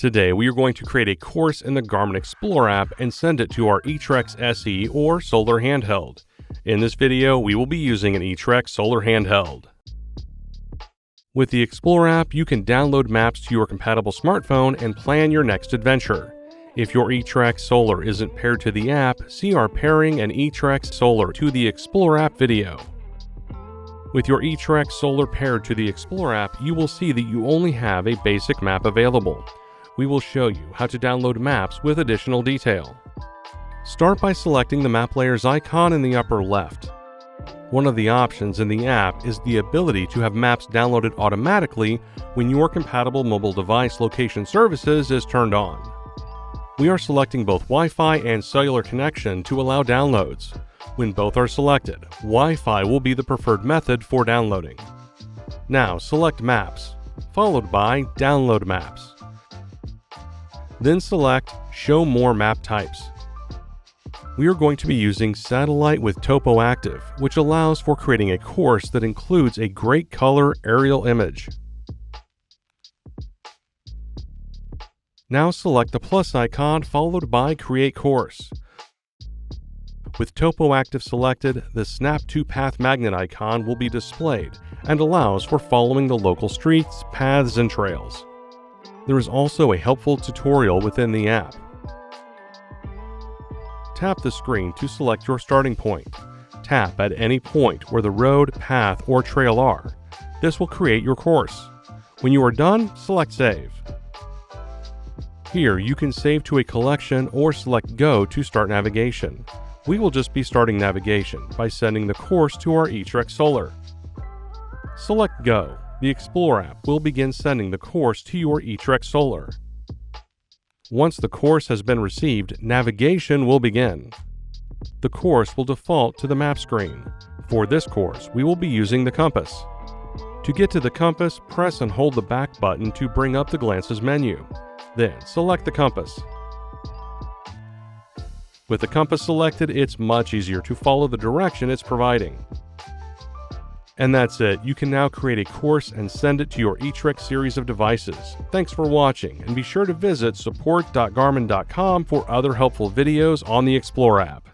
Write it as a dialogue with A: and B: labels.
A: Today, we are going to create a course in the Garmin Explore app and send it to our eTrex SE or Solar Handheld. In this video, we will be using an eTrex Solar Handheld. With the Explore app, you can download maps to your compatible smartphone and plan your next adventure. If your eTrex Solar isn't paired to the app, see our pairing an eTrex Solar to the Explore app video. With your eTrex Solar paired to the Explore app, you will see that you only have a basic map available. We will show you how to download maps with additional detail. Start by selecting the map layer's icon in the upper left. One of the options in the app is the ability to have maps downloaded automatically when your compatible mobile device location services is turned on. We are selecting both Wi-Fi and cellular connection to allow downloads. When both are selected, Wi-Fi will be the preferred method for downloading. Now select Maps, followed by Download Maps. Then select Show More Map Types. We are going to be using Satellite with Topo Active, which allows for creating a course that includes a great color aerial image. Now select the plus icon followed by Create Course. With Topo Active selected, the Snap to Path magnet icon will be displayed and allows for following the local streets, paths, and trails. There is also a helpful tutorial within the app. Tap the screen to select your starting point. Tap at any point where the road, path, or trail are. This will create your course. When you are done, select Save. Here you can save to a collection or select Go to start navigation. We will just be starting navigation by sending the course to our eTrex Solar. Select Go. The Explore app will begin sending the course to your eTrex Solar. Once the course has been received, navigation will begin. The course will default to the map screen. For this course, we will be using the compass. To get to the compass, press and hold the back button to bring up the Glances menu. Then select the compass. With the compass selected, it's much easier to follow the direction it's providing. And that's it. You can now create a course and send it to your eTrex series of devices. Thanks for watching, and be sure to visit support.garmin.com for other helpful videos on the Explore app.